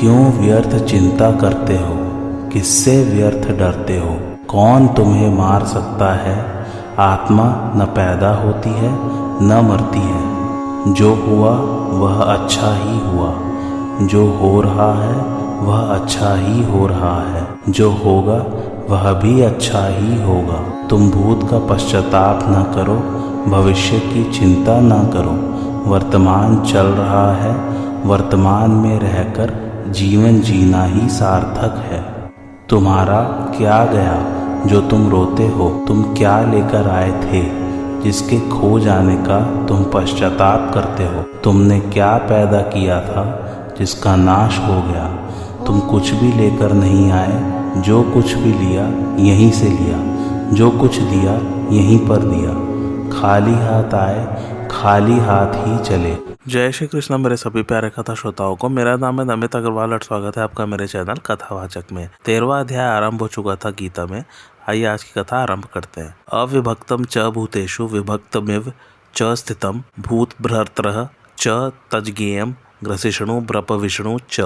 क्यों व्यर्थ चिंता करते हो, किससे व्यर्थ डरते हो। कौन तुम्हें मार सकता है। आत्मा न पैदा होती है न मरती है। जो हुआ वह अच्छा ही हुआ, जो हो रहा है वह अच्छा ही हो रहा है, जो होगा वह भी अच्छा ही होगा। तुम भूत का पश्चाताप न करो, भविष्य की चिंता न करो। वर्तमान चल रहा है, वर्तमान में रहकर जीवन जीना ही सार्थक है। तुम्हारा क्या गया जो तुम रोते हो। तुम क्या लेकर आए थे जिसके खो जाने का तुम पश्चाताप करते हो। तुमने क्या पैदा किया था जिसका नाश हो गया। तुम कुछ भी लेकर नहीं आए, जो कुछ भी लिया यहीं से लिया, जो कुछ दिया यहीं पर दिया। खाली हाथ आए, खाली हाथ ही चले। जय श्री कृष्ण मेरे सभी प्यारे कथा श्रोताओं को। मेरा नाम है नमित अग्रवाल और स्वागत है आपका मेरे चैनल कथावाचक में। 13वां अध्याय आरंभ हो चुका था गीता में। आइए आज की कथा आरंभ करते हैं। अविभक्तम च भूतेषु विभक्तमिव च स्थितम भूत भर्तृ च तज्ज्ञेयम ग्रसिष्णु ब्रप विष्णु च।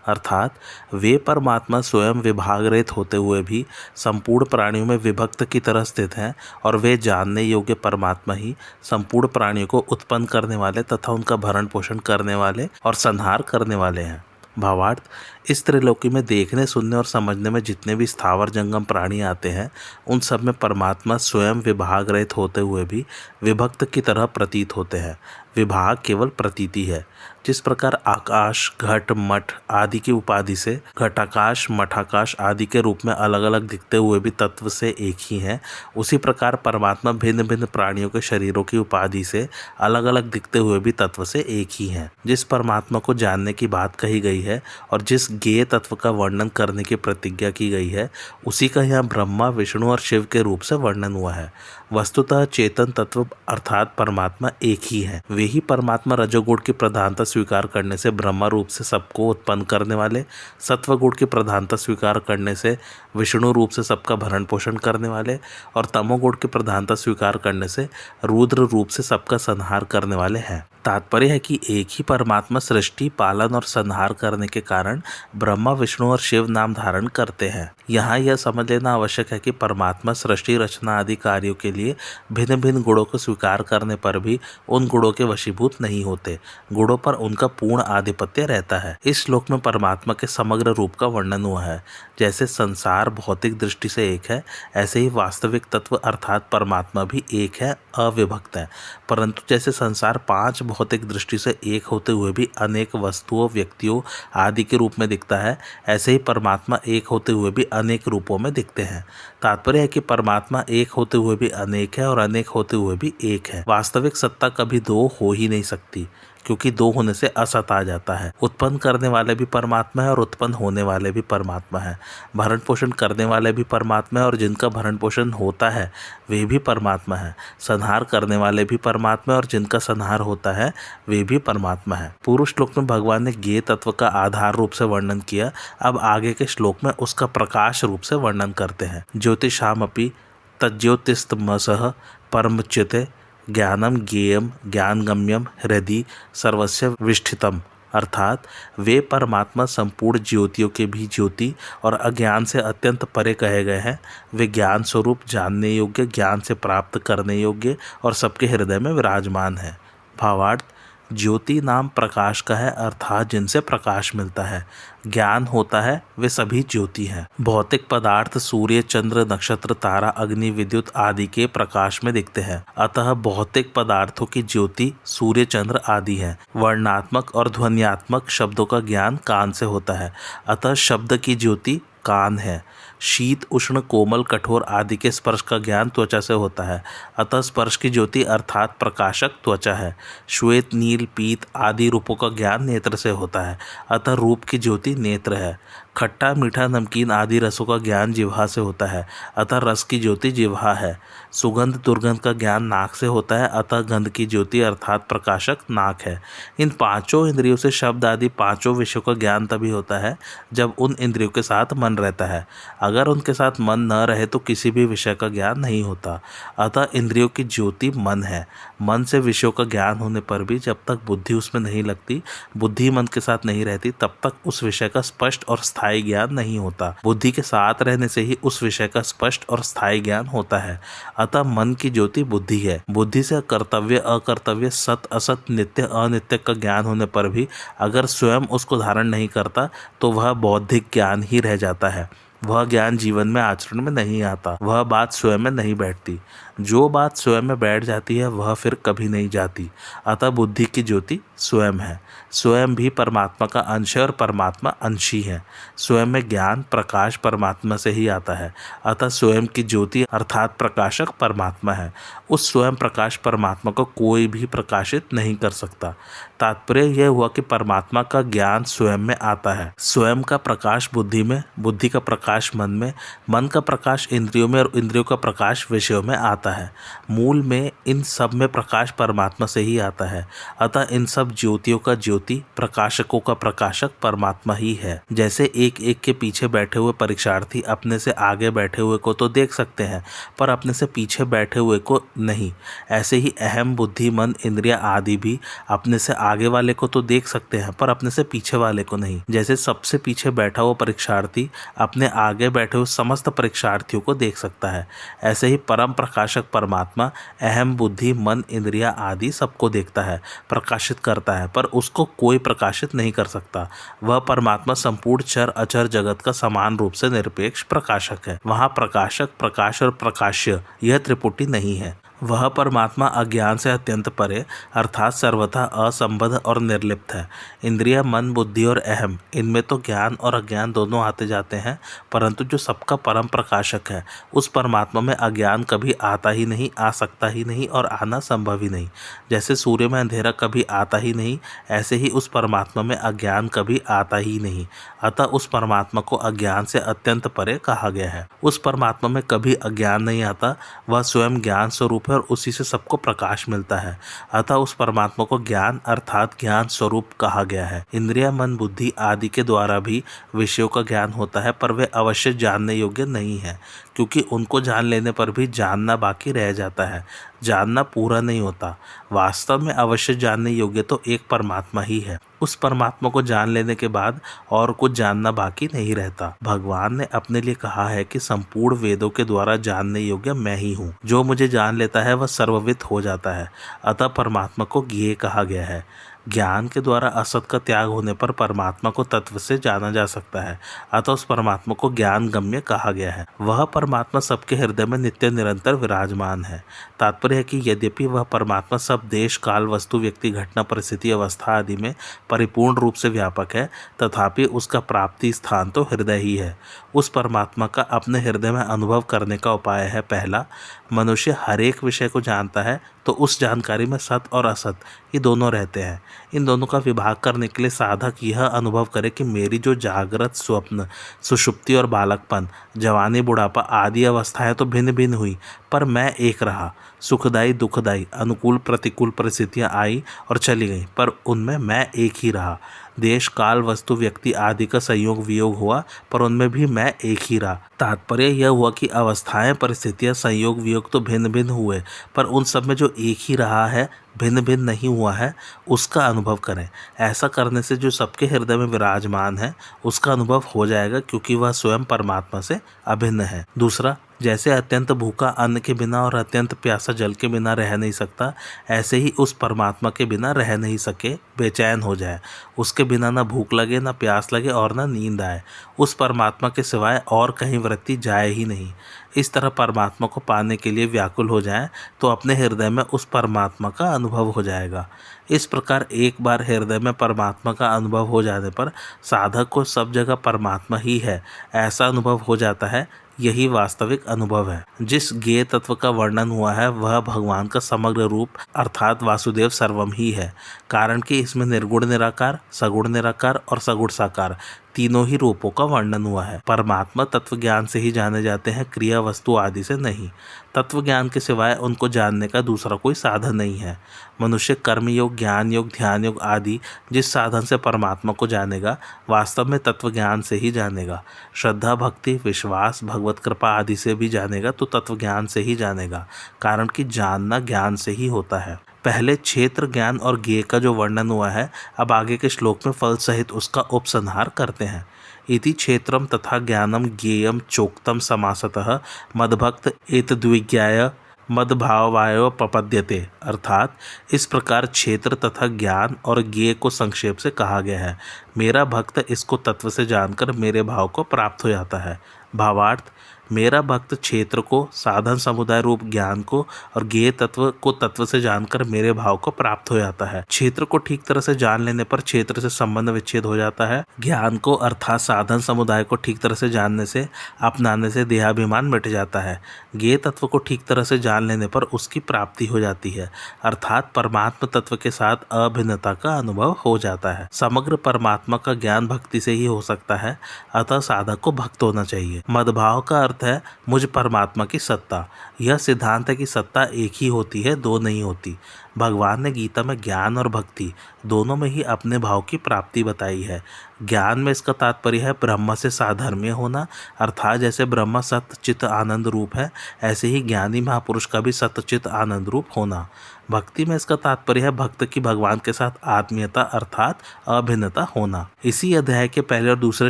अर्थात वे परमात्मा स्वयं विभागरहित होते हुए भी संपूर्ण प्राणियों में विभक्त की तरह स्थित हैं और वे जानने योग्य परमात्मा ही संपूर्ण प्राणियों को उत्पन्न करने वाले तथा उनका भरण पोषण करने वाले और संहार करने वाले हैं। भावार्थ, इस त्रिलोकी में देखने सुनने और समझने में जितने भी स्थावर जंगम प्राणी आते हैं उन सब में परमात्मा स्वयं विभाग रहित होते हुए भी विभक्त की तरह प्रतीत होते हैं। विभाग केवल प्रतीति है। जिस प्रकार आकाश घट मठ आदि की उपाधि से घटाकाश मठाकाश आदि के रूप में अलग अलग दिखते हुए भी तत्व से एक ही हैं, उसी प्रकार परमात्मा भिन्न भिन्न प्राणियों के शरीरों की उपाधि से अलग अलग दिखते हुए भी तत्व से एक ही हैं। जिस परमात्मा को जानने की बात कही गई है और जिस ज्ञेय तत्व का वर्णन करने की प्रतिज्ञा की गई है उसी का यहाँ ब्रह्मा विष्णु और शिव के रूप से वर्णन हुआ है। वस्तुतः चेतन तत्व अर्थात परमात्मा एक ही है। वे ही परमात्मा रजोगुण की प्रधानता स्वीकार करने से ब्रह्मा रूप से सबको उत्पन्न करने वाले, सत्वगुण की प्रधानता स्वीकार करने से विष्णु रूप से सबका भरण पोषण करने वाले और तमोगुण की प्रधानता स्वीकार करने से रुद्र रूप से सबका संहार करने वाले हैं। तात्पर्य है कि एक ही परमात्मा सृष्टि पालन और संहार करने के कारण ब्रह्मा विष्णु और शिव नाम धारण करते हैं। यहाँ यह समझ लेना आवश्यक है कि परमात्मा सृष्टि रचना आदि कार्यों के लिए भिन्न भिन्न गुणों को स्वीकार करने पर भी उन गुणों के वशीभूत नहीं होते। गुणों पर उनका पूर्ण आधिपत्य रहता है। इस श्लोक में परमात्मा के समग्र रूप का वर्णन हुआ है। जैसे संसार भौतिक दृष्टि से एक है, ऐसे ही वास्तविक तत्व अर्थात परमात्मा भी एक है, अविभक्त है। परंतु जैसे संसार पांच भौतिक दृष्टि से एक होते हुए भी अनेक वस्तुओं व्यक्तियों आदि के रूप में दिखता है, ऐसे ही परमात्मा एक होते हुए भी अनेक रूपों में दिखते हैं। तात्पर्य है कि परमात्मा एक होते हुए भी अनेक है और अनेक होते हुए भी एक है। वास्तविक सत्ता कभी दो हो ही नहीं सकती, क्योंकि दो होने से असत आ जाता है। उत्पन्न करने वाले भी परमात्मा है और उत्पन्न होने वाले भी परमात्मा है। भरण पोषण करने वाले भी परमात्मा है और जिनका भरण पोषण होता है वे भी परमात्मा है। संहार करने वाले भी परमात्मा है और जिनका संहार होता है वे भी परमात्मा है। पूर्व श्लोक में भगवान ने ज्ञेय तत्व का आधार रूप से वर्णन किया। अब आगे के श्लोक में उसका प्रकाश रूप से वर्णन करते हैं। ज्योतिषामपि तज्ज्योतिस्तमसः परमुच्यते ज्ञानम ज्ञेयम ज्ञानगम्यम हृदि सर्वस्य विष्ठितम। अर्थात वे परमात्मा संपूर्ण ज्योतियों के भी ज्योति और अज्ञान से अत्यंत परे कहे गए हैं। वे ज्ञान स्वरूप जानने योग्य, ज्ञान से प्राप्त करने योग्य और सबके हृदय में विराजमान है। भावार्थ, ज्योति नाम प्रकाश का है अर्थात जिनसे प्रकाश मिलता है। ज्ञान होता है, वे सभी ज्योति हैं। भौतिक पदार्थ सूर्य चंद्र नक्षत्र तारा अग्नि विद्युत आदि के प्रकाश में दिखते हैं। अतः भौतिक पदार्थों की ज्योति सूर्य चंद्र आदि है। वर्णात्मक और ध्वन्यात्मक शब्दों का ज्ञान कान से होता है, अतः शब्द की ज्योति कान है। शीत उष्ण कोमल कठोर आदि के स्पर्श का ज्ञान त्वचा से होता है, अतः स्पर्श की ज्योति अर्थात प्रकाशक त्वचा है। श्वेत नील पीत आदि रूपों का ज्ञान नेत्र से होता है, अतः रूप की ज्योति नेत्र है। खट्टा मीठा नमकीन आदि रसों का ज्ञान जिह्वा से होता है, अतः रस की ज्योति जिह्वा है। सुगंध दुर्गंध का ज्ञान नाक से होता है, अतः गंध की ज्योति अर्थात प्रकाशक नाक है। इन पांचों इंद्रियों से शब्द आदि पांचों विषयों का ज्ञान तभी होता है जब उन इंद्रियों के साथ मन रहता है। अगर उनके साथ मन न रहे तो किसी भी विषय का ज्ञान नहीं होता। अतः इंद्रियों की ज्योति मन है। मन से विषयों का ज्ञान होने पर भी जब तक बुद्धि उसमें नहीं लगती, बुद्धि मन के साथ नहीं रहती, तब तक उस विषय का स्पष्ट और स्थायी ज्ञान नहीं होता। बुद्धि के साथ रहने से ही उस विषय का स्पष्ट और स्थायी ज्ञान होता है। अतः मन की ज्योति बुद्धि है। बुद्धि से कर्तव्य अकर्तव्य, सत असत, नित्य अनित्य का ज्ञान होने पर भी अगर स्वयं उसको धारण नहीं करता तो वह बौद्धिक ज्ञान ही रह जाता है। वह ज्ञान जीवन में आचरण में नहीं आता। वह बात स्वयं में नहीं बैठती। जो बात स्वयं में बैठ जाती है वह फिर कभी नहीं जाती। अतः बुद्धि की ज्योति स्वयं है। स्वयं भी परमात्मा का अंश है और परमात्मा अंशी है। स्वयं में ज्ञान प्रकाश परमात्मा से ही आता है। अतः स्वयं की ज्योति अर्थात प्रकाशक परमात्मा है। उस स्वयं प्रकाश परमात्मा को कोई भी प्रकाशित नहीं कर सकता। तात्पर्य यह हुआ कि परमात्मा का ज्ञान स्वयं में आता है। स्वयं का प्रकाश बुद्धि में, बुद्धि का प्रकाश मन में, मन का प्रकाश इंद्रियों में और इंद्रियों का प्रकाश विषयों में आता है। मूल में इन सब में प्रकाश परमात्मा से ही आता है। अतः इन सब ज्योतियों का ज्योति, प्रकाशकों का प्रकाशक परमात्मा ही है। जैसे एक एक के पीछे बैठे हुए परीक्षार्थी अपने से आगे बैठे हुए को तो देख सकते हैं पर अपने से पीछे बैठे हुए को नहीं, ऐसे ही अहम, बुद्धि, मन, इंद्रिया आदि भी अपने से आगे वाले को तो देख सकते हैं पर अपने से पीछे वाले को नहीं। जैसे सबसे पीछे बैठा हुआ परीक्षार्थी अपने आगे बैठे हुए समस्त परीक्षार्थियों को देख सकता है, ऐसे ही परम प्रकाशक परमात्मा अहम, बुद्धि, मन, इंद्रिया आदि सबको देखता है, प्रकाशित करता है, पर उसको कोई प्रकाशित नहीं कर सकता। वह परमात्मा संपूर्ण चर अचर जगत का समान रूप से निरपेक्ष प्रकाशक है। वहाँ प्रकाशक, प्रकाश और प्रकाश्य यह त्रिपुटी नहीं है। वह परमात्मा अज्ञान से अत्यंत परे अर्थात सर्वथा असंबद्ध और निर्लिप्त है। इंद्रिय, मन, बुद्धि और अहम, इनमें तो ज्ञान और अज्ञान दोनों आते जाते हैं, परंतु जो सबका परम प्रकाशक है उस परमात्मा में अज्ञान कभी आता ही नहीं, आ सकता ही नहीं और आना संभव ही नहीं। जैसे सूर्य में अंधेरा कभी आता ही नहीं, ऐसे ही उस परमात्मा में अज्ञान कभी आता ही नहीं। अतः उस परमात्मा को अज्ञान से अत्यंत परे कहा गया है। उस परमात्मा में कभी अज्ञान नहीं आता। वह स्वयं ज्ञान स्वरूप और उसी से सबको प्रकाश मिलता है। अतः उस परमात्मा को ज्ञान अर्थात ज्ञान स्वरूप कहा गया है। इंद्रिय, मन, बुद्धि आदि के द्वारा भी विषयों का ज्ञान होता है पर वे अवश्य जानने योग्य नहीं है, क्योंकि उनको जान लेने पर भी जानना बाकी रह जाता है, जानना पूरा नहीं होता। वास्तव में अवश्य जानने योग्य तो एक परमात्मा ही है। उस परमात्मा को जान लेने के बाद और कुछ जानना बाकी नहीं रहता। भगवान ने अपने लिए कहा है कि संपूर्ण वेदों के द्वारा जानने योग्य मैं ही हूँ। जो मुझे जान लेता है वह सर्वविद हो जाता है। अतः परमात्मा को ज्ञेय कहा गया है। ज्ञान के द्वारा असत का त्याग होने पर परमात्मा को तत्व से जाना जा सकता है। अतः उस परमात्मा को ज्ञान गम्य कहा गया है। वह परमात्मा सबके हृदय में नित्य निरंतर विराजमान है। तात्पर्य है कि यद्यपि वह परमात्मा सब देश, काल, वस्तु, व्यक्ति, घटना, परिस्थिति, अवस्था आदि में परिपूर्ण रूप से व्यापक है, तथापि उसका प्राप्ति स्थान तो हृदय ही है। उस परमात्मा का अपने हृदय में अनुभव करने का उपाय है, पहला, मनुष्य हर एक विषय को जानता है तो उस जानकारी में सत और असत ये दोनों रहते हैं। इन दोनों का विभाग करने के लिए साधक यह अनुभव करे कि मेरी जो जागृत, स्वप्न, सुषुप्ति और बालकपन, जवानी, बुढ़ापा आदि अवस्थाएं तो भिन्न भिन्न हुई पर मैं एक रहा। सुखदायी, दुखदायी, अनुकूल, प्रतिकूल परिस्थितियां आई और चली गईं पर उनमें मैं एक ही रहा। देश, काल, वस्तु, व्यक्ति आदि का संयोग वियोग हुआ पर उनमें भी मैं एक ही रहा। तात्पर्य यह हुआ कि अवस्थाएं, परिस्थितियां, संयोग वियोग तो भिन्न भिन्न हुए पर उन सब में जो एक ही रहा है, भिन्न भिन्न नहीं हुआ है, उसका अनुभव करें। ऐसा करने से जो सबके हृदय में विराजमान है उसका अनुभव हो जाएगा, क्योंकि वह स्वयं परमात्मा से अभिन्न है। दूसरा, जैसे अत्यंत भूखा अन्न के बिना और अत्यंत प्यासा जल के बिना रह नहीं सकता, ऐसे ही उस परमात्मा के बिना रह नहीं सके, बेचैन हो जाए। उसके बिना ना भूख लगे, ना प्यास लगे और ना नींद आए। उस परमात्मा के सिवाय और कहीं वृत्ति जाए ही नहीं। इस तरह परमात्मा को पाने के लिए व्याकुल हो जाए तो अपने हृदय में उस परमात्मा का अनुभव हो जाएगा। इस प्रकार एक बार हृदय में परमात्मा का अनुभव हो जाने पर साधक को सब जगह परमात्मा ही है ऐसा अनुभव हो जाता है। यही वास्तविक अनुभव है। जिस ज्ञेय तत्व का वर्णन हुआ है वह भगवान का समग्र रूप अर्थात वासुदेव सर्वम ही है। कारण कि इसमें निर्गुण निराकार, सगुण निराकार और सगुण साकार तीनों ही रूपों का वर्णन हुआ है। परमात्मा तत्व ज्ञान से ही जाने जाते हैं, क्रिया वस्तु आदि से नहीं। तत्व ज्ञान के सिवाय उनको जानने का दूसरा कोई साधन नहीं है। मनुष्य कर्म योग, ज्ञान योग, ध्यान योग आदि जिस साधन से परमात्मा को जानेगा, वास्तव में तत्व ज्ञान से ही जानेगा। श्रद्धा, भक्ति, विश्वास, भगवत कृपा आदि से भी जानेगा तो तत्व ज्ञान से ही जानेगा, कारण कि जानना ज्ञान से ही होता है। पहले क्षेत्र ज्ञान और ज्ञेय का जो वर्णन हुआ है, अब आगे के श्लोक में फल सहित उसका उपसंहार करते हैं। इति क्षेत्रम तथा ज्ञानम ज्ञेयम चोक्तम समासतः मद्भक्त एतद्विज्ञाय मद्भावाय प्रपद्यते। अर्थात इस प्रकार क्षेत्र तथा ज्ञान और ज्ञेय को संक्षेप से कहा गया है। मेरा भक्त इसको तत्व से जानकर मेरे भाव को प्राप्त हो जाता है। भावार्थ, मेरा भक्त क्षेत्र को, साधन समुदाय रूप ज्ञान को और ज्ञेय तत्व को तत्व से जानकर मेरे भाव को प्राप्त हो जाता है। क्षेत्र को ठीक तरह से जान लेने पर क्षेत्र से संबंध विच्छेद हो जाता है। ज्ञान को अर्थात साधन समुदाय को ठीक तरह से जानने से, अपनाने से देहाभिमान मिट जाता है। ज्ञेय तत्व को ठीक तरह से जान लेने पर उसकी प्राप्ति हो जाती है, अर्थात परमात्मा तत्व के साथ अभिन्नता का अनुभव हो जाता है। समग्र परमात्मा का ज्ञान भक्ति से ही हो सकता है, अतः साधक को भक्त होना चाहिए। मद्भाव का अर्थ है मुझ परमात्मा की सत्ता। यह सिद्धांत है कि सत्ता एक ही होती है, दो नहीं होती। भगवान ने गीता में ज्ञान और भक्ति दोनों में ही अपने भाव की प्राप्ति बताई है। ज्ञान में इसका तात्पर्य है ब्रह्म से साधर्म्य होना, अर्थात जैसे ब्रह्म सत्य चित्त आनंद रूप है, ऐसे ही ज्ञानी महापुरुष का भी सत्य चित्त आनंद रूप होना। भक्ति में इसका तात्पर्य है भक्त की भगवान के साथ आत्मीयता अर्थात अभिन्नता होना। इसी अध्याय के पहले और दूसरे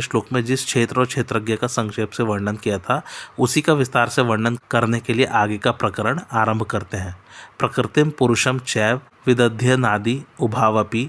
श्लोक में जिस क्षेत्र और क्षेत्रज्ञ का संक्षेप से वर्णन किया था, उसी का विस्तार से वर्णन करने के लिए आगे का प्रकरण आरंभ करते हैं। प्रकृतिम पुरुषम चैव विदध्यनादि उभावपि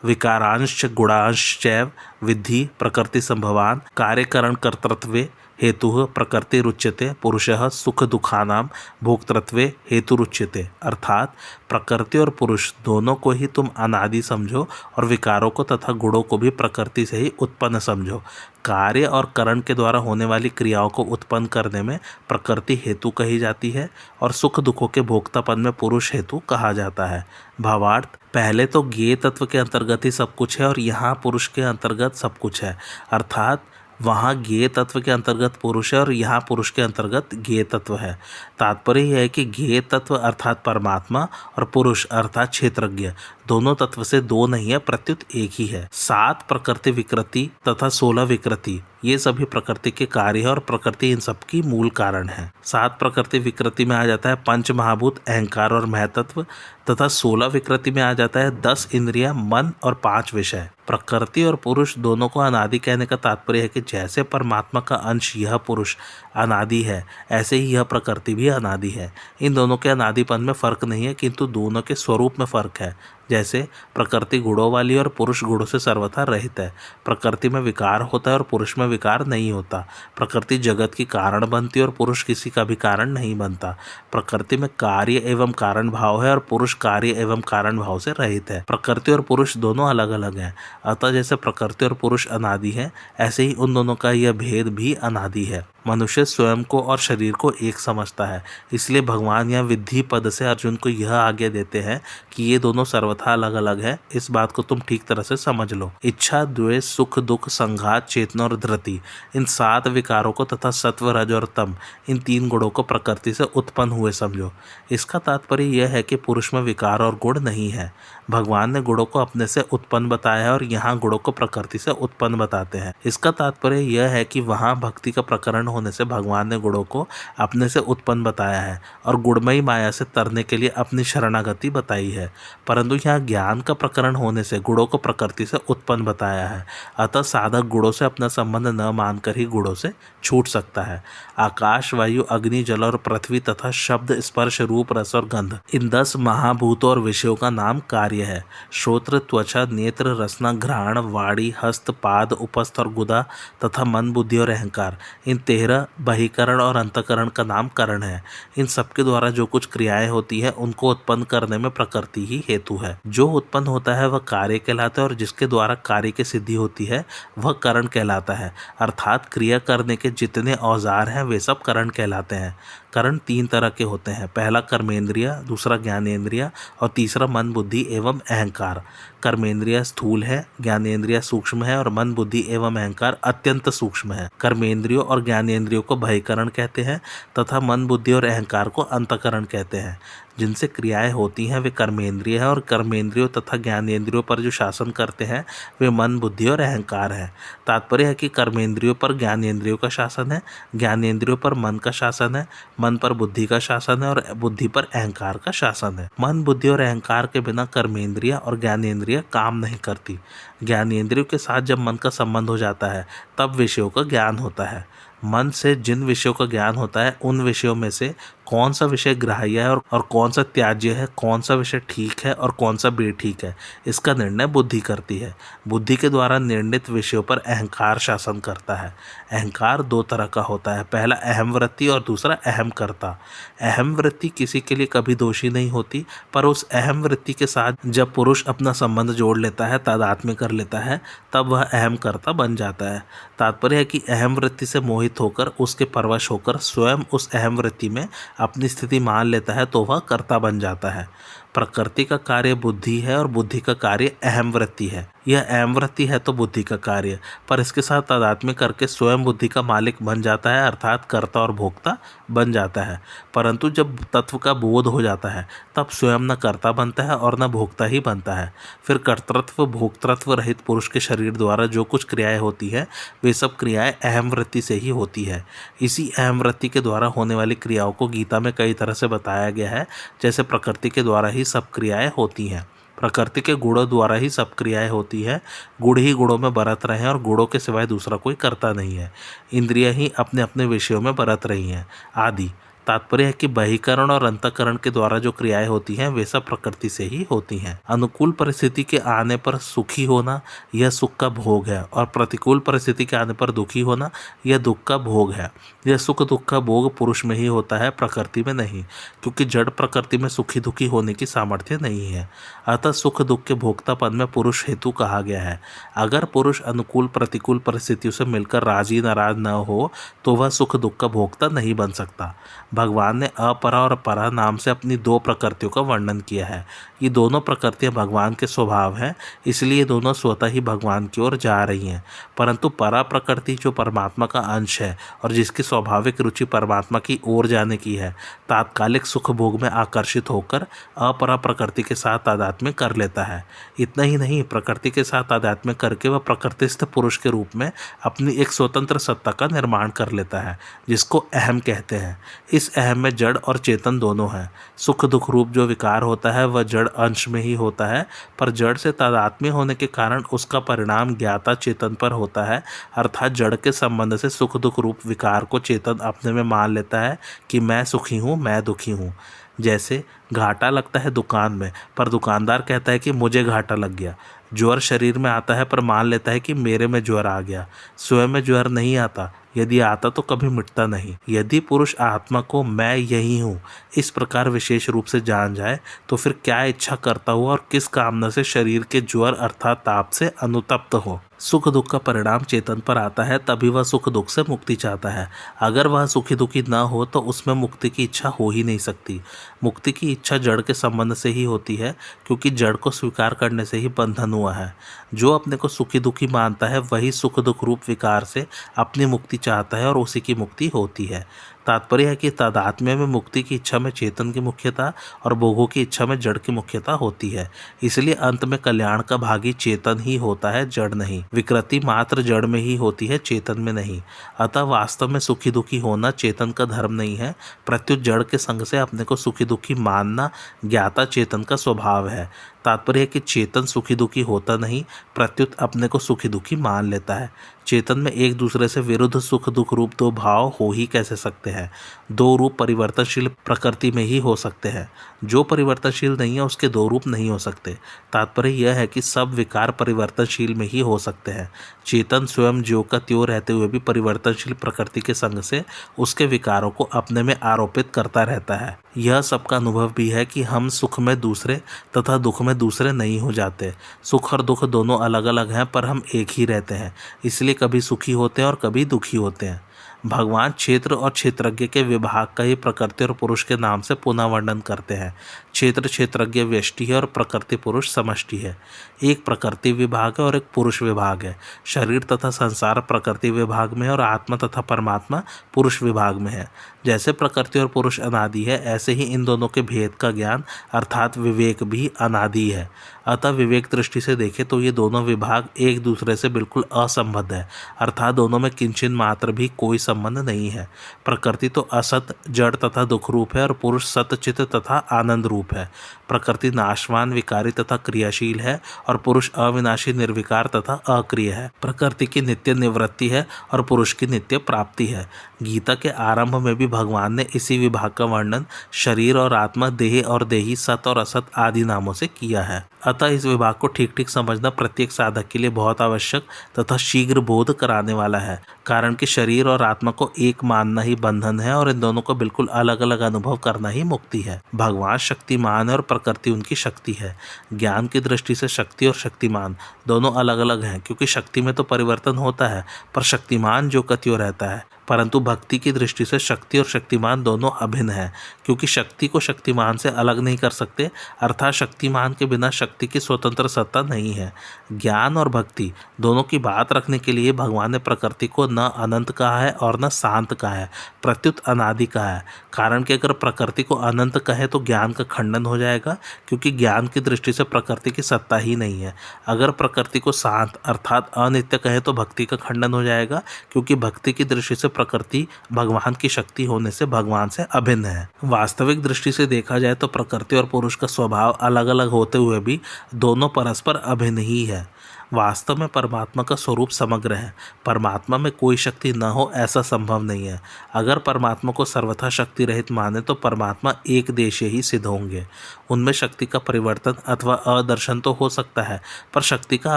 विकारांश गुणांश्चैव विद्धि प्रकृति संभवान कार्यकरण कर्तृत्वे हेतु प्रकृति रुच्यते पुरुषः सुख दुखानाम भोक्तृत्वे हेतु रुच्यते। अर्थात प्रकृति और पुरुष दोनों को ही तुम अनादि समझो और विकारों को तथा गुणों को भी प्रकृति से ही उत्पन्न समझो। कार्य और करण के द्वारा होने वाली क्रियाओं को उत्पन्न करने में प्रकृति हेतु कही जाती है और सुख दुखों के भोक्तापन में पुरुष हेतु कहा जाता है। भावार्थ, पहले तो ज्ञेय तत्व के अंतर्गत ही सब कुछ है और यहाँ पुरुष के अंतर्गत सब कुछ है, अर्थात वहाँ ज्ञेय तत्व के अंतर्गत पुरुष है और यहाँ पुरुष के अंतर्गत ज्ञेय तत्व है। तात्पर्य यह है कि ज्ञेय तत्व अर्थात परमात्मा और पुरुष अर्थात क्षेत्रज्ञ दोनों तत्व से दो नहीं है, प्रत्युत एक ही है। 7 प्रकृति विकृति तथा 16 विकृति ये सभी प्रकृति के कार्य है और प्रकृति इन सब की मूल कारण है। 7 प्रकृति विकृति में आ जाता है पंच महाभूत, अहंकार और महतत्व, तथा 16 विकृति में आ जाता है 10 इंद्रियां, मन और 5 विषय। प्रकृति और पुरुष दोनों को अनादि कहने का तात्पर्य है कि जैसे परमात्मा का अंश यह पुरुष अनादि है, ऐसे ही यह प्रकृति भी अनादि है। इन दोनों के अनादिपन में फर्क नहीं है, किंतु दोनों के स्वरूप में फर्क है। जैसे प्रकृति गुणों वाली और पुरुष गुणों से सर्वथा रहित है। प्रकृति में विकार होता है और पुरुष में विकार नहीं होता। प्रकृति जगत की कारण बनती है और पुरुष किसी का भी कारण नहीं बनता। प्रकृति में कार्य एवं कारण भाव है और पुरुष कार्य एवं कारण भाव से रहित है। प्रकृति और पुरुष दोनों अलग अलग हैं, अतः जैसे प्रकृति और पुरुष अनादि है, ऐसे ही उन दोनों का यह भेद भी अनादि है। मनुष्य स्वयं को और शरीर को एक समझता है, इसलिए भगवान यह विद्धि पद से अर्जुन को यह आज्ञा देते हैं कि ये दोनों सर्वथा अलग अलग है। इस बात को तुम ठीक तरह से समझ लो। इच्छा, द्वेष, सुख, दुख, संघात, चेतना और धृति इन 7 विकारों को तथा सत्व, रज और तम इन 3 गुणों को प्रकृति से उत्पन्न हुए समझो। इसका तात्पर्य यह है कि पुरुष में विकार और गुण नहीं है। भगवान ने गुणों को अपने से उत्पन्न बताया है और यहाँ गुणों को प्रकृति से उत्पन्न बताते हैं। इसका तात्पर्य यह है कि वहाँ भक्ति का प्रकरण होने से भगवान ने गुणों को अपने से उत्पन्न बताया है और गुणमयी माया से तरने के लिए अपनी शरणागति बताई है, परंतु यहाँ ज्ञान का प्रकरण होने से गुणों को प्रकृति से उत्पन्न बताया है। अतः साधक गुणों से अपना संबंध न मानकर ही गुणों से छूट सकता है। आकाश, वायु, अग्नि, जल और पृथ्वी तथा शब्द, स्पर्श, रूप, रस और गंध इन 10 महाभूतों और विषयों का नाम कार्य है। श्रोत्र, त्वचा, नेत्र, रसना, घ्राण, वाणी, हस्त, पाद, उपस्थ और गुदा तथा मन, बुद्धि और अहंकार इन 13 बहिकरण और अंतकरण का नाम करण है। इन सबके द्वारा जो कुछ क्रियाएं होती है उनको उत्पन्न करने में प्रकृति ही हेतु है। जो उत्पन्न होता है वह कार्य कहलाता है और जिसके द्वारा कार्य की सिद्धि होती है वह करण कहलाता है। अर्थात क्रिया करने के जितने औजार हैं वे सब करण कहलाते हैं। करण 3 तरह के होते हैं, पहला कर्मेंद्रिय, दूसरा ज्ञानेंद्रिय और तीसरा मन, बुद्धि एवं अहंकार। कर्मेंद्रिय स्थूल है, ज्ञानेंद्रिय सूक्ष्म है और मन, बुद्धि एवं अहंकार अत्यंत सूक्ष्म है। कर्मेंद्रियों और ज्ञानेंद्रियों को बहिकरण कहते हैं तथा मन, बुद्धि और अहंकार को अंतःकरण कहते हैं। जिनसे क्रियाएं होती हैं वे कर्मेंद्रिय हैं और कर्मेंद्रियों तथा ज्ञानेंद्रियों पर जो शासन करते हैं वे मन, बुद्धि और अहंकार है। तात्पर्य है कि कर्मेंद्रियों पर ज्ञानेंद्रियों का शासन है, ज्ञानेंद्रियों पर मन का शासन है, मन पर बुद्धि का शासन है और बुद्धि पर अहंकार का शासन है। मन, बुद्धि और अहंकार के बिना कर्मेंद्रिय और ज्ञानेंद्रिय काम नहीं करती। ज्ञानेंद्रियों के साथ जब मन का संबंध हो जाता है तब विषयों का ज्ञान होता है। मन से जिन विषयों का ज्ञान होता है उन विषयों में से कौन सा विषय ग्राह्य है और कौन सा त्याज्य है, कौन सा विषय ठीक है और कौन सा बेठीक है, इसका निर्णय बुद्धि करती है। बुद्धि के द्वारा निर्णित विषयों पर अहंकार शासन करता है। अहंकार दो तरह का होता है, पहला अहम वृत्ति और दूसरा अहम कर्ता। अहम वृत्ति किसी के लिए कभी दोषी नहीं होती, पर उस अहम वृत्ति के साथ जब पुरुष अपना संबंध जोड़ लेता है, तादात्म्य कर लेता है, तब वह अहम कर्ता बन जाता है। तात्पर्य है कि अहम वृत्ति से मोहित होकर, उसके परवश होकर स्वयं उस अहम वृत्ति में अपनी स्थिति मान लेता है तो वह कर्ता बन जाता है। प्रकृति का कार्य बुद्धि है और बुद्धि का कार्य अहम वृत्ति है। यह अहम वृत्ति है तो बुद्धि का कार्य, पर इसके साथ तादात्म्य करके स्वयं बुद्धि का मालिक बन जाता है, अर्थात कर्ता और भोक्ता बन जाता है। परंतु जब तत्व का बोध हो जाता है तब स्वयं न कर्ता बनता है और न भोक्ता ही बनता है। फिर कर्तृत्व भोक्तृत्व रहित पुरुष के शरीर द्वारा जो कुछ क्रियाएं होती है वे सब क्रियाएं अहम वृत्ति से ही होती है। इसी अहम वृत्ति के द्वारा होने वाली क्रियाओं को गीता में कई तरह से बताया गया है। जैसे प्रकृति के द्वारा ही सब क्रियाएं होती हैं, प्रकृति के गुणों द्वारा ही सब क्रियाएं होती है, गुण ही गुणों में बरत रहे हैं और गुणों के सिवाय दूसरा कोई करता नहीं है, इंद्रियां ही अपने अपने विषयों में बरत रही हैं आदि। तात्पर्य है कि बहिकरण और अंतःकरण के द्वारा जो क्रियाएं होती हैं वे सब प्रकृति से ही होती हैं। अनुकूल परिस्थिति के आने पर सुखी होना यह सुख का भोग है और प्रतिकूल परिस्थिति के आने पर दुखी होना यह दुख का भोग है। यह सुख दुख का भोग पुरुष में ही होता है, प्रकृति में नहीं, क्योंकि जड़ प्रकृति में सुखी दुखी होने की सामर्थ्य नहीं है। अतः सुख दुख के भोक्तापन में पुरुष हेतु कहा गया है। अगर पुरुष अनुकूल प्रतिकूल परिस्थितियों से मिलकर राजी नाराज न हो तो वह सुख दुख का भोक्ता नहीं बन सकता। भगवान ने अपरा और परा नाम से अपनी दो प्रकृतियों का वर्णन किया है। ये दोनों प्रकृतियां भगवान के स्वभाव हैं, इसलिए दोनों स्वतः ही भगवान की ओर जा रही हैं। परंतु परा प्रकृति जो परमात्मा का अंश है और जिसकी स्वाभाविक रुचि परमात्मा की ओर जाने की है, तात्कालिक सुख भोग में आकर्षित होकर अपरा प्रकृति के साथ तादात्म्य कर लेता है। इतना ही नहीं, प्रकृति के साथ तादात्म्य करके वह प्रकृतिस्थ पुरुष के रूप में अपनी एक स्वतंत्र सत्ता का निर्माण कर लेता है, जिसको अहम कहते हैं। इस अहम में जड़ और चेतन दोनों हैं। सुख दुख रूप जो विकार होता है वह जड़ अंश में ही होता है, पर जड़ से तादात्म्य होने के कारण उसका परिणाम ज्ञाता चेतन पर होता है, अर्थात जड़ के संबंध से सुख दुख रूप विकार को चेतन अपने में मान लेता है कि मैं सुखी हूँ, मैं दुखी हूँ। जैसे घाटा लगता है दुकान में, पर दुकानदार कहता है कि मुझे घाटा लग गया। ज्वर शरीर में आता है पर मान लेता है कि मेरे में ज्वर आ गया। स्वयं में ज्वर नहीं आता, यदि आता तो कभी मिटता नहीं। यदि पुरुष आत्मा को मैं यही हूँ इस प्रकार विशेष रूप से जान जाए तो फिर क्या इच्छा करता हुआ और किस कामना से शरीर के ज्वर अर्थात ताप से अनुतप्त हो। सुख दुख का परिणाम चेतन पर आता है, तभी वह सुख दुख से मुक्ति चाहता है। अगर वह सुखी दुखी न हो तो उसमें मुक्ति की इच्छा हो ही नहीं सकती। मुक्ति की इच्छा जड़ के संबंध से ही होती है, क्योंकि जड़ को स्वीकार करने से ही बंधन हुआ है। जो अपने को सुखी दुखी मानता है वही सुख दुख रूप विकार से अपनी मुक्ति चाहता है और उसी की मुक्ति होती है। तात्पर्य है कि तादात्म्य में मुक्ति की इच्छा में चेतन की मुख्यता और भोगों की इच्छा में जड़ की मुख्यता होती है। इसलिए अंत में कल्याण का भागी चेतन ही होता है, जड़ नहीं। विकृति मात्र जड़ में ही होती है, चेतन में नहीं। अतः वास्तव में सुखी दुखी होना चेतन का धर्म नहीं है, प्रत्युत जड़ के संग से अपने को सुखी दुखी मानना ज्ञाता चेतन का स्वभाव है। तात्पर्य है कि चेतन सुखी दुखी होता नहीं, प्रत्युत अपने को सुखी दुखी मान लेता है। चेतन में एक दूसरे से विरुद्ध सुख दुख रूप दो भाव हो ही कैसे सकते हैं। दो रूप परिवर्तनशील प्रकृति में ही हो सकते हैं। जो परिवर्तनशील नहीं है उसके दो रूप नहीं हो सकते। तात्पर्य यह है कि सब विकार परिवर्तनशील में ही हो सकते हैं। चेतन स्वयं ज्यों का त्यों रहते हुए भी परिवर्तनशील प्रकृति के संग से उसके विकारों को अपने में आरोपित करता रहता है। यह सबका अनुभव भी है कि हम सुख में दूसरे तथा दुख में दूसरे नहीं हो जाते। सुख और दुख दोनों अलग अलग हैं, पर हम एक ही रहते हैं, इसलिए कभी सुखी होते हैं और कभी दुखी होते हैं। भगवान क्षेत्र और क्षेत्रज्ञ के विभाग का ही प्रकृति और पुरुष के नाम से पुनः वर्णन करते हैं। क्षेत्र क्षेत्रज्ञ व्यष्टि है और प्रकृति पुरुष समष्टि है। एक प्रकृति विभाग है और एक पुरुष विभाग है। शरीर तथा संसार प्रकृति विभाग में है और आत्मा तथा परमात्मा पुरुष विभाग में है। जैसे प्रकृति और पुरुष अनादि है, ऐसे ही इन दोनों के भेद का ज्ञान अर्थात विवेक भी अनादि है। अतः विवेक दृष्टि से देखें तो ये दोनों विभाग एक दूसरे से बिल्कुल असंबद्ध है, अर्थात दोनों में किंचित मात्र भी कोई संबंध नहीं है। प्रकृति तो असत, जड़ तथा दुख रूप है और पुरुष सत, चित तथा आनंद रूप है। प्रकृति नाशवान, विकारी तथा क्रियाशील है और पुरुष अविनाशी, निर्विकार तथा अक्रिय है। प्रकृति की नित्य निवृत्ति है और पुरुष की नित्य प्राप्ति है। गीता के आरंभ में भी भगवान ने इसी विभाग का वर्णन शरीर और आत्मा, देह और देही, सत और असत आदि नामों से किया है। अतः इस विभाग को ठीक ठीक समझना प्रत्येक साधक के लिए बहुत आवश्यक तथा शीघ्र बोध कराने वाला है, कारण कि शरीर और आत्मा को एक मानना ही बंधन है और इन दोनों को बिल्कुल अलग अलग अनुभव करना ही मुक्ति है। भगवान शक्तिमान है और प्रकृति उनकी शक्ति है। ज्ञान की दृष्टि से शक्ति और शक्तिमान दोनों अलग अलग हैं, क्योंकि शक्ति में तो परिवर्तन होता है पर शक्तिमान जो कत्यो रहता है। परंतु भक्ति की दृष्टि से शक्ति और शक्तिमान दोनों अभिन्न हैं, क्योंकि शक्ति को शक्तिमान से अलग नहीं कर सकते, अर्थात शक्तिमान के बिना शक्ति की स्वतंत्र सत्ता नहीं है। ज्ञान और भक्ति दोनों की बात रखने के लिए भगवान ने प्रकृति को न अनंत कहा है और न शांत कहा है, प्रत्युत अनादि कहा है। कारण कि अगर प्रकृति को अनंत कहे तो ज्ञान का खंडन हो जाएगा, क्योंकि ज्ञान की दृष्टि से प्रकृति की सत्ता ही नहीं है। अगर प्रकृति को शांत अर्थात अनित्य कहे तो भक्ति का खंडन हो जाएगा, क्योंकि भक्ति की दृष्टि से प्रकृति भगवान की शक्ति होने से भगवान से अभिन्न है। वास्तविक दृष्टि से देखा जाए तो प्रकृति और पुरुष का स्वभाव अलग अलग होते हुए भी दोनों परस्पर अभिन्न ही है। वास्तव में परमात्मा का स्वरूप समग्र है। परमात्मा में कोई शक्ति न हो ऐसा संभव नहीं है। अगर परमात्मा को सर्वथा शक्ति रहित माने तो परमात्मा एक देशीय ही सिद्ध होंगे। उनमें शक्ति का परिवर्तन अथवा अदर्शन तो हो सकता है, पर शक्ति का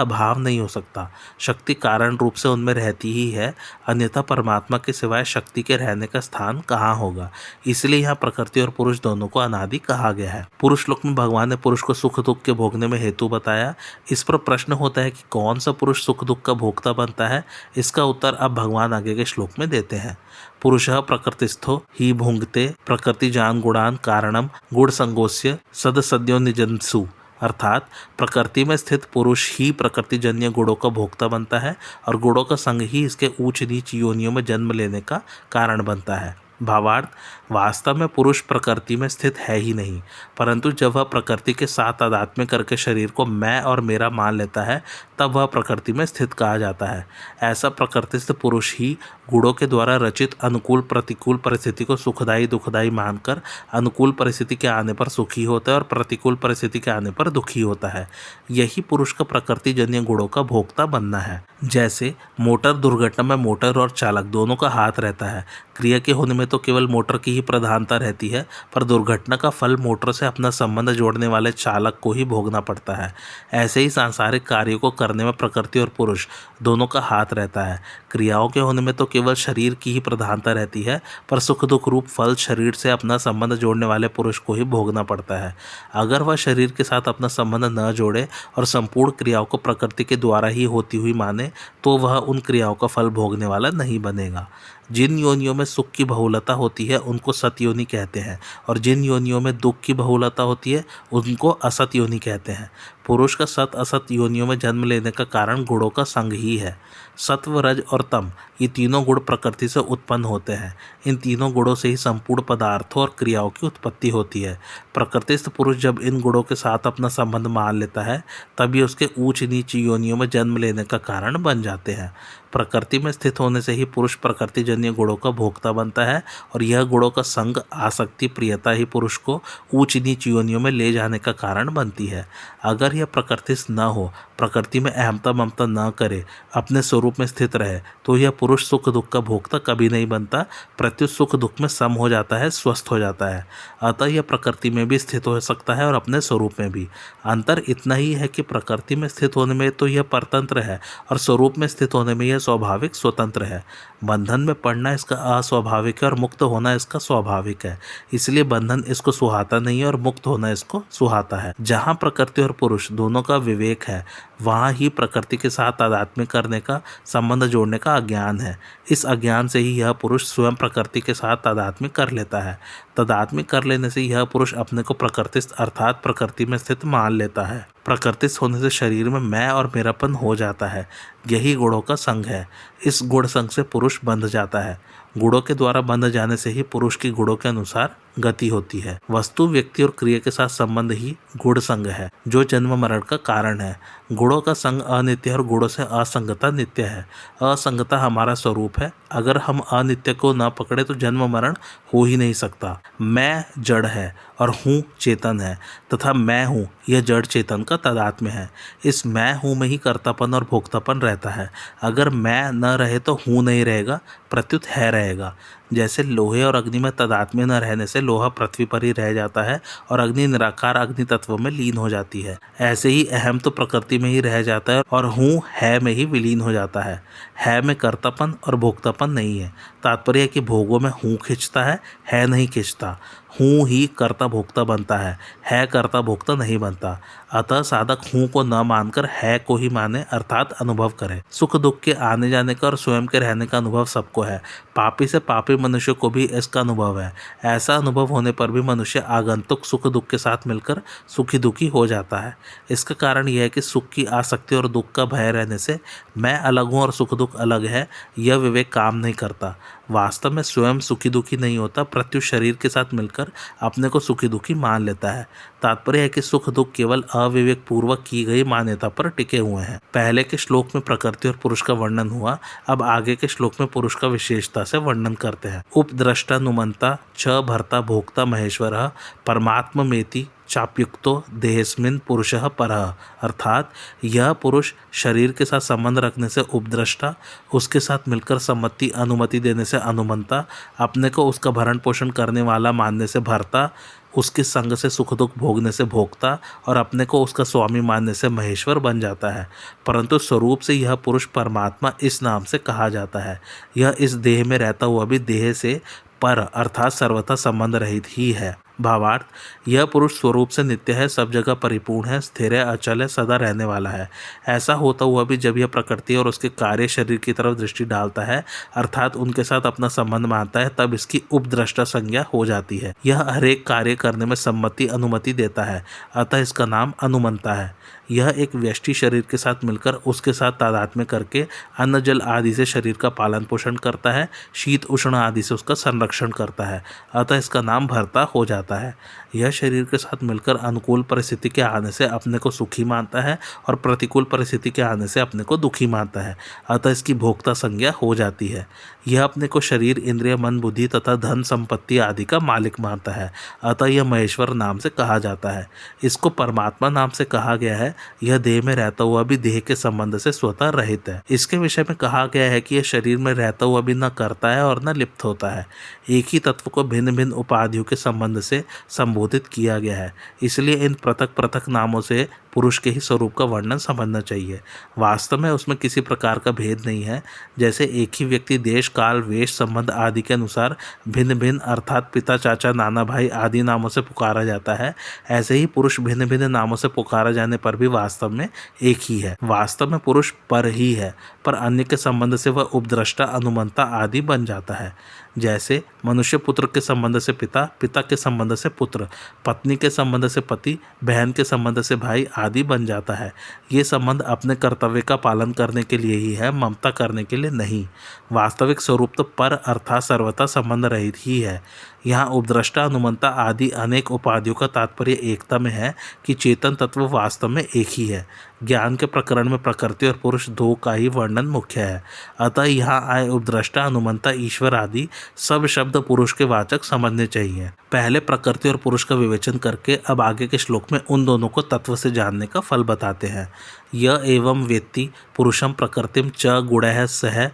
अभाव नहीं हो सकता। शक्ति कारण रूप से उनमें रहती ही है, अन्यथा परमात्मा के सिवाय शक्ति के रहने का स्थान कहाँ होगा। इसलिए यहाँ प्रकृति और पुरुष दोनों को अनादि कहा गया है। पुरुष लोक में भगवान ने पुरुष को सुख दुख के भोगने में हेतु बताया। इस पर प्रश्न होता है कि कौन सा पुरुष सुख दुख का भोक्ता बनता है। इसका उत्तर अब भगवान आगे के श्लोक में देते हैं। पुरुषः प्रकृतिस्थो हि भुंक्ते प्रकृतिजान गुणान कारणम गुण संगोस्य सदसद्यो निजंसु, अर्थात प्रकृति में स्थित पुरुष ही प्रकृतिजन्य गुणों का भोक्ता बनता है और गुणों का संग ही इसके ऊंच नीच योनियों में जन्म लेने का कारण बनता है। भावार्थ, वास्तव में पुरुष प्रकृति में स्थित है ही नहीं, परंतु जब वह प्रकृति के साथ तादात्म्य करके शरीर को मैं और मेरा मान लेता है तब वह प्रकृति में स्थित कहा जाता है। ऐसा प्रकृतिस्थ पुरुष ही गुणों के द्वारा रचित अनुकूल प्रतिकूल परिस्थिति को सुखदायी दुखदायी मानकर अनुकूल परिस्थिति के आने पर सुखी होता है और प्रतिकूल परिस्थिति के आने पर दुखी होता है। यही पुरुष का प्रकृतिजन्य गुणों का भोक्ता बनना है। जैसे मोटर दुर्घटना में मोटर और चालक दोनों का हाथ रहता है। क्रिया के होने में तो केवल मोटर की ही प्रधानता रहती है, पर दुर्घटना का फल मोटर से अपना संबंध जोड़ने वाले चालक को ही भोगना पड़ता है। ऐसे ही सांसारिक कार्यों को करने में प्रकृति और पुरुष दोनों का हाथ रहता है। क्रियाओं के होने में तो केवल शरीर की ही प्रधानता रहती है, पर सुख दुख रूप फल शरीर से अपना संबंध जोड़ने वाले पुरुष को ही भोगना पड़ता है। अगर वह शरीर के साथ अपना संबंध न जोड़े और संपूर्ण क्रियाओं को प्रकृति के द्वारा ही होती हुई माने तो वह उन क्रियाओं का फल भोगने वाला नहीं बनेगा। जिन योनियों में सुख की बहुलता होती है उनको सत योनि कहते हैं और जिन योनियों में दुख की बहुलता होती है उनको असत योनि कहते हैं। पुरुष का सत असत योनियों में जन्म लेने का कारण गुणों का संग ही है। सत्व, रज और तम ये तीनों गुण प्रकृति से उत्पन्न होते हैं। इन तीनों गुणों से ही संपूर्ण पदार्थों और क्रियाओं की उत्पत्ति होती है। प्रकृतिस्थ पुरुष जब इन गुणों के साथ अपना संबंध मान लेता है तभी उसके ऊंच नीच योनियों में जन्म लेने का कारण बन जाते हैं। प्रकृति में स्थित होने से ही पुरुष प्रकृतिजन्य गुणों का भोक्ता बनता है और यह गुणों का संग, आसक्ति, प्रियता ही पुरुष को ऊंच नीच योनियों में ले जाने का कारण बनती है। अगर यह प्रकृतिस्थ न हो, प्रकृति में अहमता ममता न करे, अपने स्वरूप में स्थित रहे तो यह पुरुष सुख दुख का भोक्ता कभी नहीं बनता, प्रत्युत सुख दुख में सम हो जाता है, स्वस्थ हो जाता है। अतः यह प्रकृति में भी स्थित हो सकता है और अपने स्वरूप में भी। अंतर इतना ही है कि प्रकृति में स्थित होने में तो यह परतंत्र है और स्वरूप में स्थित होने में यह स्वाभाविक स्वतंत्र है। बंधन में पड़ना इसका अस्वाभाविक है और मुक्त होना इसका स्वाभाविक है। इसलिए बंधन इसको सुहाता नहीं है और मुक्त होना इसको सुहाता है। जहाँ प्रकृति और पुरुष पुरुष दोनों का विवेक है, वहाँ ही प्रकृति के साथ तादात्म्य करने का, संबंध जोड़ने का अज्ञान है। इस अज्ञान से ही यह पुरुष स्वयं प्रकृति के साथ तादात्म्य कर लेता है। तादात्म्य कर लेने से यह पुरुष अपने को प्रकृतिस्थ अर्थात प्रकृति में स्थित मान लेता है। प्रकृतिस्थ होने से शरीर में मैं और मेरापन हो जाता है। यही गुणों का संग है। इस गुण संग से पुरुष बंध जाता है। गुणों के द्वारा बंध जाने से ही पुरुष की गुणों के अनुसार गति होती है। वस्तु, व्यक्ति और क्रिया के साथ संबंध ही गुण संग है, जो जन्म मरण का कारण है। गुणों का संग अनित्य है और गुणों से असंगता नित्य है। असंगता हमारा स्वरूप है। अगर हम अनित्य को न पकड़े तो जन्म मरण हो ही नहीं सकता। मैं जड़ है और हूँ चेतन है, तथा मैं हूँ यह जड़ चेतन का तादात्म्य है। इस मैं हूँ में ही कर्तापन और भोक्तापन रहता है। अगर मैं न रहे तो हूँ नहीं रहेगा, प्रत्युत है रहेगा। जैसे लोहे और अग्नि में तादात्म्य न रहने से लोहा पृथ्वी पर ही रह जाता है और अग्नि निराकार अग्नि तत्व में लीन हो जाती है, ऐसे ही अहम तो प्रकृति में ही रह जाता है और हूँ है में ही विलीन हो जाता है। है में कर्तापन और भोक्तापन नहीं है। तात्पर्य है कि भोगों में हूँ खिंचता है नहीं खिंचता। हूँ ही कर्ता भोक्ता बनता है कर्ता भोक्ता नहीं बनता। अतः साधक हूँ को न मानकर है को ही माने, अर्थात अनुभव करे। सुख दुख के आने जाने का और स्वयं के रहने का अनुभव सबको है। पापी से पापी मनुष्य को भी इसका अनुभव है। ऐसा अनुभव होने पर भी मनुष्य आगंतुक सुख दुख के साथ मिलकर सुखी दुखी हो जाता है। इसका कारण यह है कि सुख की आसक्ति और दुख का भय रहने से मैं अलग हूँ और सुख दुख अलग है, यह विवेक काम नहीं करता। वास्तव में स्वयं सुखी दुखी नहीं होता, प्रत्युत शरीर के साथ मिलकर अपने को सुखी दुखी मान लेता है। तात्पर्य है कि सुख दुख केवल अविवेक पूर्वक की गई मान्यता पर टिके हुए हैं। पहले के श्लोक में प्रकृति और पुरुष का वर्णन हुआ, अब आगे के श्लोक में पुरुष का विशेषता से वर्णन करते हैं। उपद्रष्टानुमंता च भर्ता भोक्ता महेश्वरः परमात्ममेति चाप्युक्तो देहस्मिन् पुरुषः परः। अर्थात यह पुरुष शरीर के साथ संबंध रखने से उपद्रष्टा, उसके साथ मिलकर सम्मति अनुमति देने से अनुमंता, अपने को उसका भरण पोषण करने वाला मानने से भर्ता, उसके संग से सुख दुख भोगने से भोक्ता और अपने को उसका स्वामी मानने से महेश्वर बन जाता है। परंतु स्वरूप से यह पुरुष परमात्मा इस नाम से कहा जाता है। यह इस देह में रहता हुआ भी देह से पर अर्थात सर्वथा संबंध रहित ही है। भावार्थ, यह पुरुष स्वरूप से नित्य है, सब जगह परिपूर्ण है, स्थिर है, अचल है, सदा रहने वाला है। ऐसा होता हुआ भी जब यह प्रकृति और उसके कार्य शरीर की तरफ दृष्टि डालता है, अर्थात उनके साथ अपना संबंध मानता है, तब इसकी उपद्रष्टा संज्ञा हो जाती है। यह हर एक कार्य करने में सम्मति अनुमति देता है, अतः इसका नाम अनुमंता है। यह एक व्यष्टि शरीर के साथ मिलकर उसके साथ तादात्म्य करके अन्न जल आदि से शरीर का पालन पोषण करता है, शीत उष्ण आदि से उसका संरक्षण करता है, अतः इसका नाम भर्ता हो जाता है। यह शरीर के साथ मिलकर अनुकूल परिस्थिति के आने से अपने को सुखी मानता है और प्रतिकूल परिस्थिति के आने से अपने को दुखी मानता है, अतः इसकी भोक्ता संज्ञा हो जाती है। यह अपने को शरीर, इंद्रिय, मन, बुद्धि तथा धन संपत्ति आदि का मालिक मानता है, अतः यह महेश्वर नाम से कहा जाता है। इसको परमात्मा नाम से कहा गया है। यह देह में रहता हुआ भी देह के संबंध से स्वतः रहित है। इसके विषय में कहा गया है कि यह शरीर में रहता हुआ भी न करता है और न लिप्त होता है। एक ही तत्व को भिन्न भिन्न उपाधियों के संबंध से संबोधित किया गया है, इसलिए इन पृथक पृथक नामों से पुरुष के ही स्वरूप का वर्णन समझना चाहिए। वास्तव में उसमें किसी प्रकार का भेद नहीं है। जैसे एक ही व्यक्ति देश, काल, वेश, संबंध आदि के अनुसार भिन्न भिन्न अर्थात पिता, चाचा, नाना, भाई आदि नामों से पुकारा जाता है, ऐसे ही पुरुष भिन्न भिन्न नामों से पुकारा जाने पर भी वास्तव में एक ही है। वास्तव में पुरुष पर ही है, पर अन्य के संबंध से वह उपद्रष्टा, अनुमंता आदि बन जाता है। जैसे मनुष्य पुत्र के संबंध से पिता, पिता के संबंध से पुत्र, पत्नी के संबंध से पति, बहन के संबंध से भाई आदि बन जाता है। ये संबंध अपने कर्तव्य का पालन करने के लिए ही है, ममता करने के लिए नहीं। वास्तविक स्वरूप तो पर अर्थात सर्वथा संबंध रहित ही है। यहाँ उपद्रष्टा, अनुमंता आदि अनेक उपाधियों का तात्पर्य एकता में है कि चेतन तत्व वास्तव में एक ही है। ज्ञान के प्रकरण में प्रकृति और पुरुष दो का ही वर्णन मुख्य है, अतः यहाँ आए उपद्रष्टा, अनुमंता, ईश्वर आदि सब शब्द पुरुष के वाचक समझने चाहिए। पहले प्रकृति और पुरुष का विवेचन करके अब आगे के श्लोक में उन दोनों को तत्व से जानने का फल बताते हैं। यह एवं वेत्ति पुरुषम प्रकृतिम च गुणः सह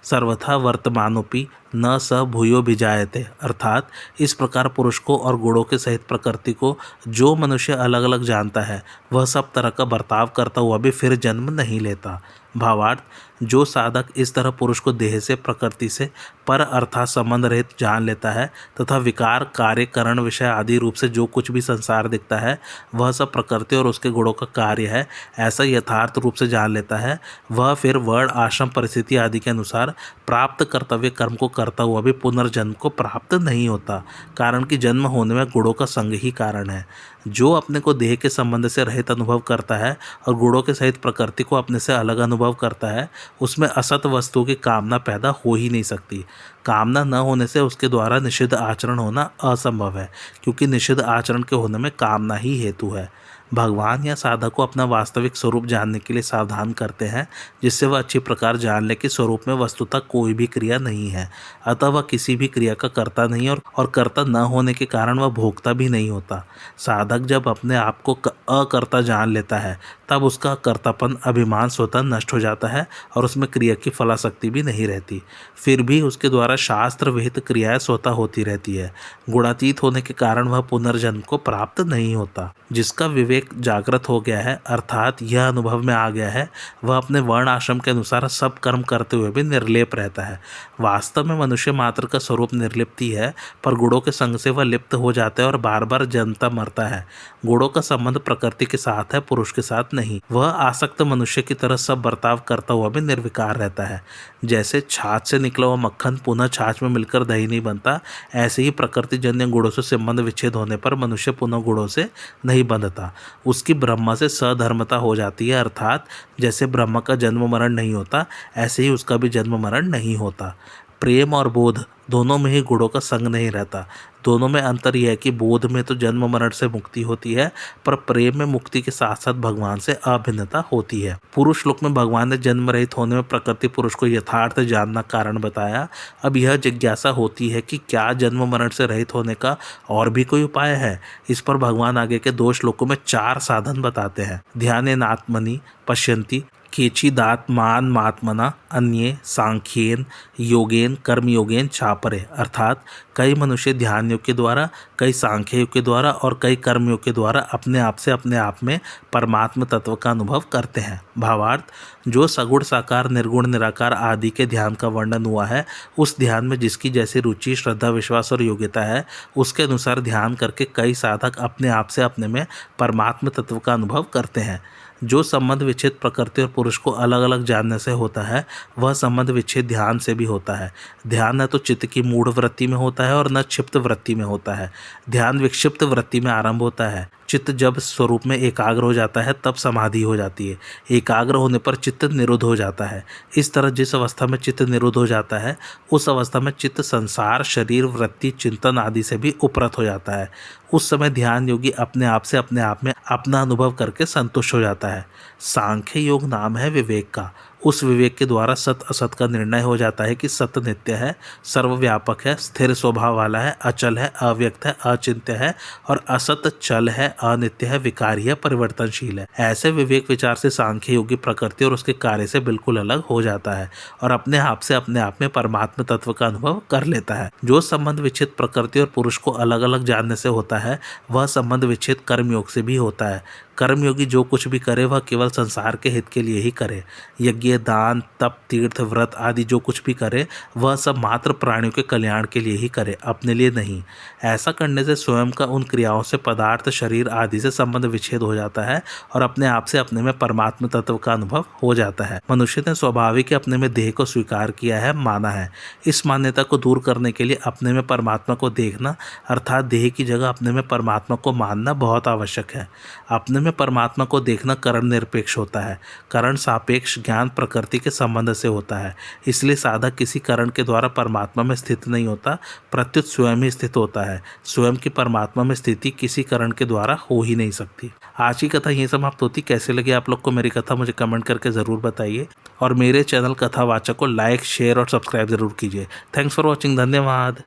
सर्वथा वर्तमानोपि न स भूयो भिजायते, अर्थात इस प्रकार पुरुष को और गुणों के सहित प्रकृति को जो मनुष्य अलग अलग जानता है वह सब तरह का बर्ताव करता हुआ भी फिर जन्म नहीं लेता। भावार्थ, जो साधक इस तरह पुरुष को देह से, प्रकृति से पर अर्थात संबंध रहित जान लेता है तथा विकार, कार्य, करण, विषय आदि रूप से जो कुछ भी संसार दिखता है वह सब प्रकृति और उसके गुणों का कार्य है, ऐसा यथार्थ रूप से जान लेता है, वह फिर वर्ण, आश्रम, परिस्थिति आदि के अनुसार प्राप्त कर्तव्य कर्म को करता हुआ भी पुनर्जन्म को प्राप्त नहीं होता, कारण कि जन्म होने में गुणों का संग ही कारण है। जो अपने को देह के संबंध से रहित अनुभव करता है और गुणों के सहित प्रकृति को अपने से अलग अनुभव करता है, उसमें असत वस्तुओं की कामना पैदा हो ही नहीं सकती। कामना न होने से उसके द्वारा निषिद्ध आचरण होना असंभव है, क्योंकि निषिद्ध आचरण के होने में कामना ही हेतु है। भगवान या साधक को अपना वास्तविक स्वरूप जानने के लिए सावधान करते हैं, जिससे वह अच्छी प्रकार जान ले कि स्वरूप में वस्तुतः कोई भी क्रिया नहीं है, अतः वह किसी भी क्रिया का कर्ता नहीं और कर्ता न होने के कारण वह भोक्ता भी नहीं होता। साधक जब अपने आप को अकर्ता जान लेता है तब उसका कर्तापन, अभिमान स्वतः नष्ट हो जाता है और उसमें क्रिया की फलाशक्ति भी नहीं रहती। फिर भी उसके द्वारा शास्त्र विहित क्रियाएं स्वतः होती रहती है। गुणातीत होने के कारण वह पुनर्जन्म को प्राप्त नहीं होता। जिसका विवेक जागृत हो गया है, अर्थात यह अनुभव में आ गया है, वह अपने वर्ण आश्रम के अनुसार सब कर्म करते हुए भी निर्लेप रहता है। वास्तव में मनुष्य मात्र का स्वरूप निर्लिप्त ही है, पर गुणों के संग से वह लिप्त हो जाता है और बार बार जन्मता मरता है। गुणों का संबंध प्रकृति के साथ है, पुरुष के साथ नहीं। वह आसक्त मनुष्य की तरह सब बर्ताव करता हुआ भी निर्विकार रहता है। जैसे छाछ से निकला हुआ मक्खन पुनः छाछ में मिलकर दही नहीं बनता, ऐसे ही प्रकृति जन्य गुणों से संबंध विच्छेद होने पर मनुष्य पुनः गुणों से नहीं बंधता। उसकी ब्रह्म से सधर्मता हो जाती है, अर्थात जैसे ब्रह्म का जन्म मरण नहीं होता, ऐसे ही उसका भी जन्म मरण नहीं होता। प्रेम और बोध दोनों में ही गुणों का संग नहीं रहता। दोनों में अंतर यह है कि बोध में तो जन्म मरण से मुक्ति होती है, पर प्रेम में मुक्ति के साथ साथ भगवान से अभिन्नता होती है। पुरुष लोक में भगवान ने जन्म रहित होने में प्रकृति पुरुष को यथार्थ जानना कारण बताया। अब यह जिज्ञासा होती है कि क्या जन्म मरण से रहित होने का और भी कोई उपाय है। इस पर भगवान आगे के 2 श्लोकों में 4 साधन बताते हैं। ध्यानेनात्मनि पश्यन्ति केचिदात्मान मात्मना अन्ये सांख्येन योगेन कर्मयोगेन चापरे, अर्थात कई मनुष्य ध्यान योग के द्वारा, कई सांख्य योग के द्वारा और कई कर्मयोग के द्वारा अपने आप से अपने आप में परमात्म तत्व का अनुभव करते हैं। भावार्थ, जो सगुण, साकार, निर्गुण, निराकार आदि के ध्यान का वर्णन हुआ है, उस ध्यान में जिसकी जैसी रुचि, श्रद्धा, विश्वास और योग्यता है, उसके अनुसार ध्यान करके कई साधक अपने आप से अपने में परमात्म तत्व का अनुभव करते हैं। जो संबंध विच्छेद प्रकृति और पुरुष को अलग अलग जानने से होता है, वह संबंध विच्छेद ध्यान से भी होता है। ध्यान न तो चित्त की मूढ़ वृत्ति में होता है और न क्षिप्त वृत्ति में होता है। ध्यान विक्षिप्त वृत्ति में आरंभ होता है। चित्त जब स्वरूप में एकाग्र हो जाता है तब समाधि हो जाती है। एकाग्र होने पर चित्त निरुद्ध हो जाता है। इस तरह जिस अवस्था में चित्त निरुद्ध हो जाता है, उस अवस्था में चित्त संसार, शरीर, वृत्ति, चिंतन आदि से भी उपरत हो जाता है। उस समय ध्यान योगी अपने आप से अपने आप में अपना अनुभव करके संतुष्ट हो जाता है। सांख्य योग नाम है विवेक का। उस विवेक के द्वारा सत असत का निर्णय हो जाता है कि सत्य नित्य है, सर्वव्यापक है, स्थिर स्वभाव वाला है, अचल है, अव्यक्त है, अचिंत्य है, और असत चल है, अनित्य है, विकारी है, परिवर्तनशील है। ऐसे विवेक विचार से सांख्य योगी प्रकृति और उसके कार्य से बिल्कुल अलग हो जाता है और अपने आप से अपने आप में परमात्म तत्व का अनुभव कर लेता है। जो संबंध विच्छेद प्रकृति और पुरुष को अलग अलग जानने से होता है, वह संबंध विच्छेद कर्मयोग से भी होता है। कर्मयोगी जो कुछ भी करे वह केवल संसार के हित के लिए ही करे। यज्ञ, दान, तप, तीर्थ, व्रत आदि जो कुछ भी करे वह सब मात्र प्राणियों के कल्याण के लिए ही करे, अपने लिए नहीं। ऐसा करने से स्वयं का उन क्रियाओं से पदार्थ, शरीर आदि से संबंध विच्छेद हो जाता है और अपने आप से अपने में परमात्म तत्व का अनुभव हो जाता है। मनुष्य ने स्वाभाविक अपने में देह को स्वीकार किया है, माना है। इस मान्यता को दूर करने के लिए अपने में परमात्मा को देखना, अर्थात देह की जगह अपने में परमात्मा को मानना बहुत आवश्यक है। अपने में परमात्मा को देखना करण निरपेक्ष होता है। करण सापेक्ष ज्ञान प्रकृति के संबंध से होता है। इसलिए साधक किसी करण के द्वारा परमात्मा में स्थित नहीं होता, प्रत्युत स्वयं ही स्थित होता है। स्वयं की परमात्मा में स्थिति किसी करण के द्वारा हो ही नहीं सकती। आज की कथा यहीं समाप्त होती। कैसे लगी आप लोग को मेरी कथा, मुझे कमेंट करके ज़रूर बताइए और मेरे चैनल कथावाचक को लाइक, शेयर और सब्सक्राइब ज़रूर कीजिए। Thanks for watching. धन्यवाद।